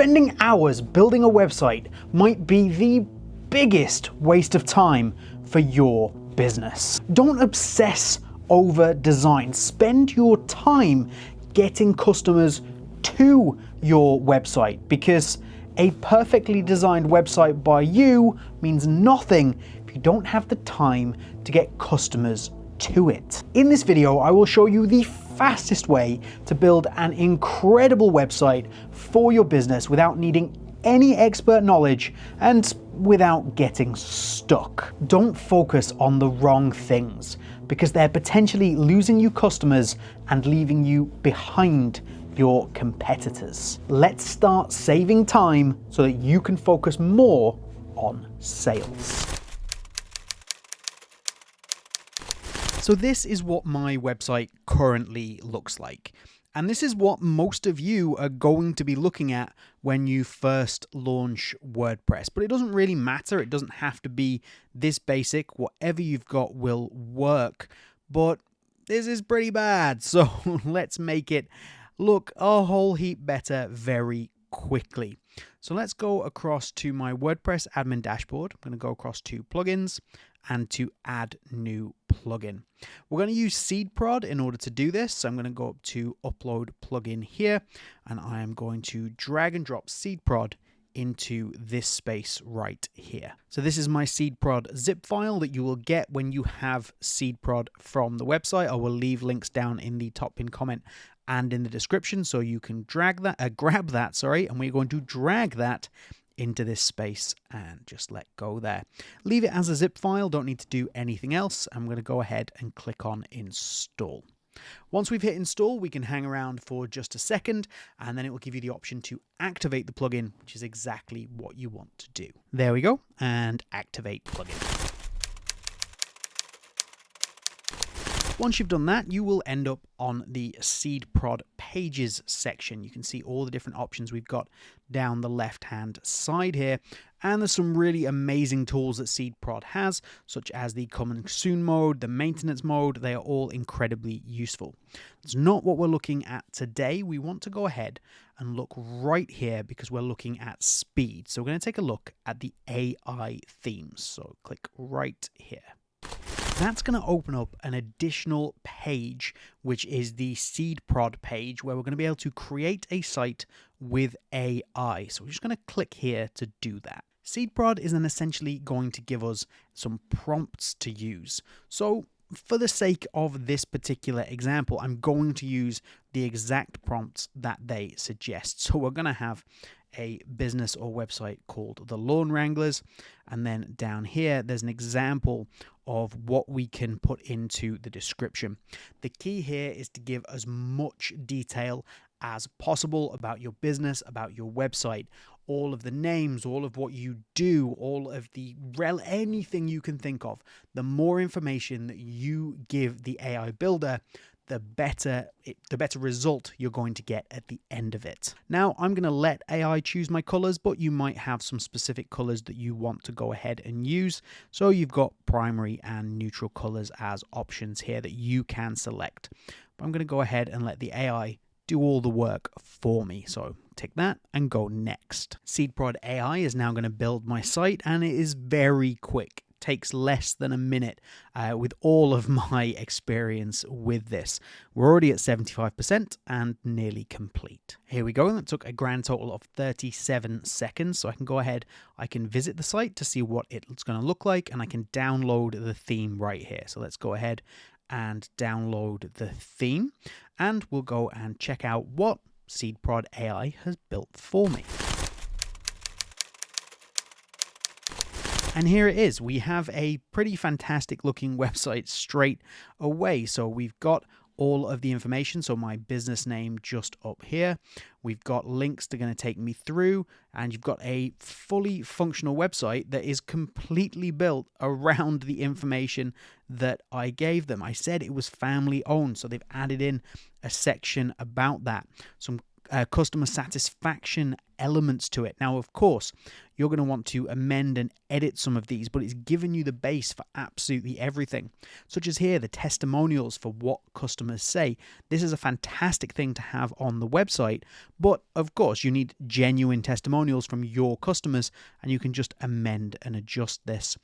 Spending hours building a website might be the biggest waste of time for your business. Don't obsess over design. Spend your time getting customers to your website, because a perfectly designed website by you means nothing if you don't have the time to get customers to it. In this video, I will show you the fastest way to build an incredible website for your business without needing any expert knowledge and without getting stuck. Don't focus on the wrong things, because they're potentially losing you customers and leaving you behind your competitors. Let's start saving time so that you can focus more on sales. So this is what my website currently looks like. And this is what most of you are going to be looking at when you first launch WordPress. But it doesn't really matter. It doesn't have to be this basic. Whatever you've got will work. But this is pretty bad. So let's make it look a whole heap better very quickly. So let's go across to my WordPress admin dashboard. I'm going to go across to plugins and to add new plugin. We're going to use SeedProd in order to do this. So I'm going to go up to upload plugin here, and I am going to drag and drop SeedProd into this space right here. So this is my SeedProd zip file that you will get when you have SeedProd from the website. I will leave links down in the top pinned comment and in the description, so you can grab that, and we're going to drag that into this space and just let go there. Leave it as a zip file, don't need to do anything else. I'm going to go ahead and click on install. Once we've hit install, we can hang around for just a second, and then it will give you the option to activate the plugin, which is exactly what you want to do. There we go, and activate plugin. Once you've done that, you will end up on the SeedProd pages section. You can see all the different options we've got down the left-hand side here. And there's some really amazing tools that SeedProd has, such as the coming soon mode, the maintenance mode. They are all incredibly useful. It's not what we're looking at today. We want to go ahead and look right here because we're looking at speed. So we're going to take a look at the AI themes. So click right here. That's going to open up an additional page, which is the SeedProd page, where we're going to be able to create a site with AI. So we're just going to click here to do that. SeedProd is then essentially going to give us some prompts to use. So for the sake of this particular example, I'm going to use the exact prompts that they suggest. So we're going to have a business or website called the Lawn Wranglers, and then down here there's an example of what we can put into the description. The key here is to give as much detail as possible about your business, about your website, all of the names, all of what you do, all of the anything you can think of. The more information that you give the AI builder, the better result you're going to get at the end of it. Now, I'm going to let AI choose my colors, but you might have some specific colors that you want to go ahead and use. So you've got primary and neutral colors as options here that you can select. But I'm going to go ahead and let the AI do all the work for me. So tick that and go next. SeedProd AI is now going to build my site, and it is very quick. Takes less than a minute with all of my experience with this. We're already at 75% and nearly complete. Here we go. That took a grand total of 37 seconds. So I can go ahead, I can visit the site to see what it's going to look like, and I can download the theme right here. So let's go ahead and download the theme, and we'll go and check out what SeedProd AI has built for me. And here it is. We have a pretty fantastic looking website straight away. So we've got all of the information. So my business name just up here. We've got links that are going to take me through, and you've got a fully functional website that is completely built around the information that I gave them. I said it was family owned, so they've added in a section about that. Some customer satisfaction elements to it. Now, of course, you're going to want to amend and edit some of these, but it's given you the base for absolutely everything, such as here, the testimonials for what customers say. This is a fantastic thing to have on the website, but of course, you need genuine testimonials from your customers, and you can just amend and adjust this.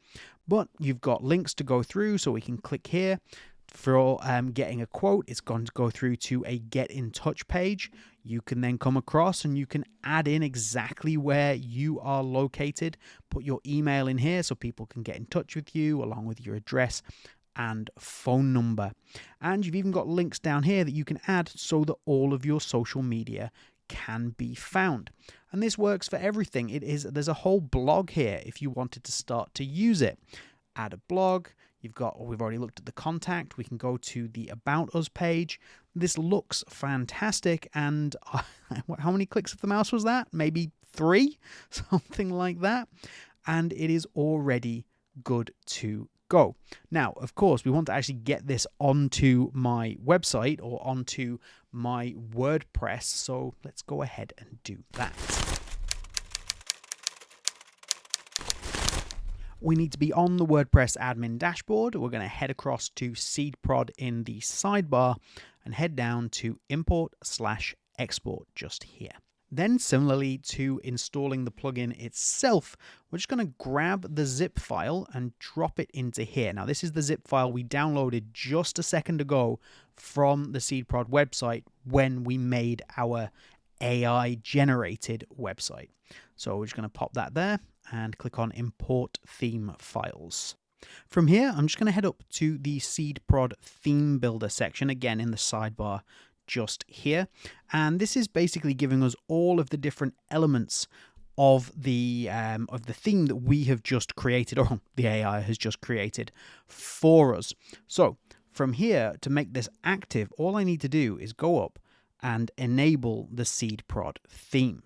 But you've got links to go through, so we can click here. For getting a quote, it's going to go through to a get in touch page. You can then come across and you can add in exactly where you are located. Put your email in here so people can get in touch with you along with your address and phone number. And you've even got links down here that you can add so that all of your social media can be found. And this works for everything. There's a whole blog here if you wanted to start to use it. Add a blog. We've already looked at the contact. We can go to the About Us page. This looks fantastic. And how many clicks of the mouse was that? Maybe 3, something like that. And it is already good to go. Now, of course, we want to actually get this onto my website or onto my WordPress. So let's go ahead and do that. We need to be on the WordPress admin dashboard. We're going to head across to SeedProd in the sidebar and head down to import/export just here. Then similarly to installing the plugin itself, we're just going to grab the zip file and drop it into here. Now this is the zip file we downloaded just a second ago from the SeedProd website when we made our AI generated website. So we're just going to pop that there and click on Import Theme Files. From here, I'm just going to head up to the SeedProd Theme Builder section, again in the sidebar just here. And this is basically giving us all of the different elements of the theme that we have just created, or the AI has just created for us. So from here, to make this active, all I need to do is go up and enable the SeedProd theme.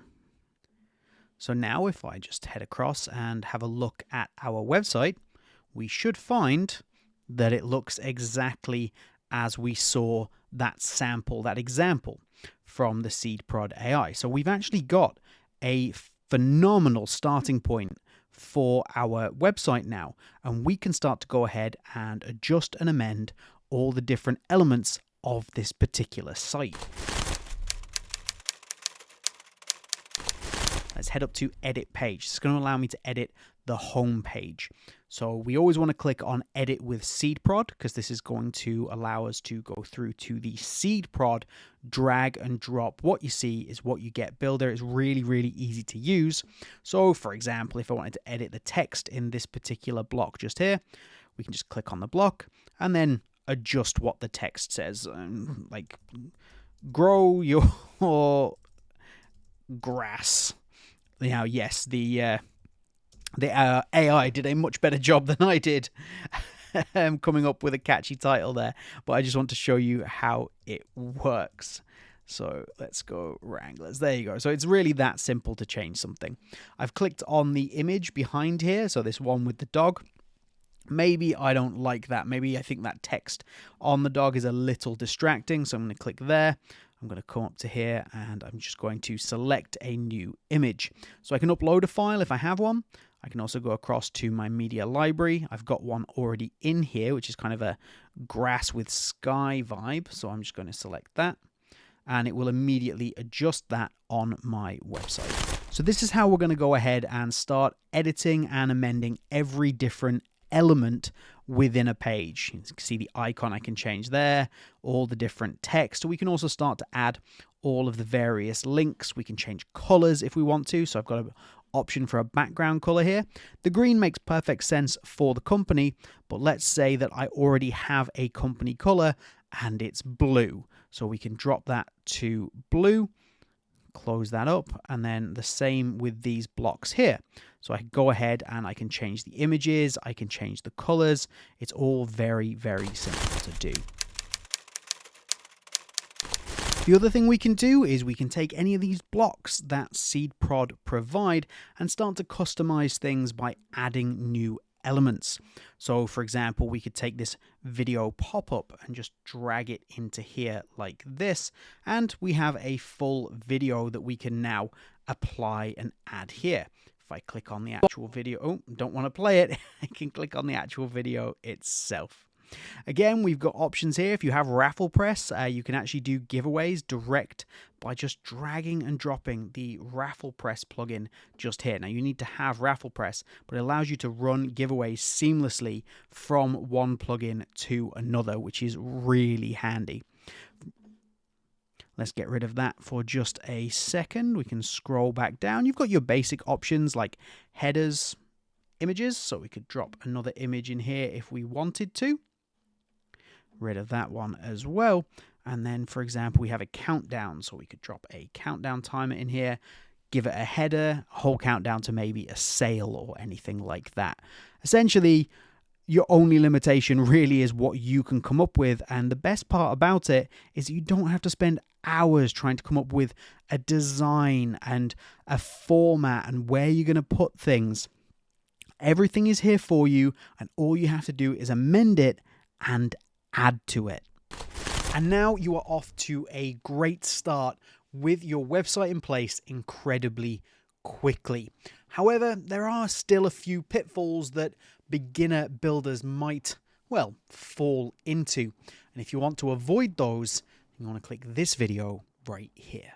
So now if I just head across and have a look at our website, we should find that it looks exactly as we saw that sample, that example from the SeedProd AI. So we've actually got a phenomenal starting point for our website now, and we can start to go ahead and adjust and amend all the different elements of this particular site. Let's head up to Edit Page. It's going to allow me to edit the home page. So we always want to click on Edit with SeedProd because this is going to allow us to go through to the SeedProd drag and drop. What you see is what you get builder. It's really, really easy to use. So for example, if I wanted to edit the text in this particular block just here, we can just click on the block and then adjust what the text says. Like, grow your grass. Now, yes, the AI did a much better job than I did coming up with a catchy title there, but I just want to show you how it works. So let's go Wranglers. There you go. So it's really that simple to change something. I've clicked on the image behind here, so this one with the dog. Maybe I don't like that. Maybe I think that text on the dog is a little distracting, so I'm going to click there. I'm going to come up to here and I'm just going to select a new image. So I can upload a file if I have one. I can also go across to my media library. I've got one already in here, which is kind of a grass with sky vibe. So I'm just going to select that and it will immediately adjust that on my website. So this is how we're going to go ahead and start editing and amending every different element within a page. You can see the icon I can change there, all the different text. We can also start to add all of the various links. We can change colors if we want to. So I've got an option for a background color here. The green makes perfect sense for the company, but let's say that I already have a company color and it's blue. So we can drop that to blue, close that up, and then the same with these blocks here. So I can go ahead and I can change the images, I can change the colors. It's all very, very simple to do. The other thing we can do is we can take any of these blocks that SeedProd provide and start to customize things by adding new elements. So for example, we could take this video pop-up and just drag it into here like this, and we have a full video that we can now apply and add here. If I click on the actual video, oh, don't want to play it, I can click on the actual video itself. Again, we've got options here. If you have RafflePress, you can actually do giveaways direct by just dragging and dropping the RafflePress plugin just here. Now, you need to have RafflePress, but it allows you to run giveaways seamlessly from one plugin to another, which is really handy. Let's get rid of that for just a second. We can scroll back down. You've got your basic options like headers, images, so we could drop another image in here if we wanted to. Rid of that one as well. And then, for example, we have a countdown, so we could drop a countdown timer in here, give it a header, a whole countdown to maybe a sale or anything like that. Essentially, your only limitation really is what you can come up with, and the best part about it is you don't have to spend hours trying to come up with a design and a format and where you're going to put things. Everything is here for you, and all you have to do is amend it and add to it. And now you are off to a great start with your website in place incredibly quickly. However, there are still a few pitfalls that beginner builders might, well, fall into. And if you want to avoid those, you want to click this video right here.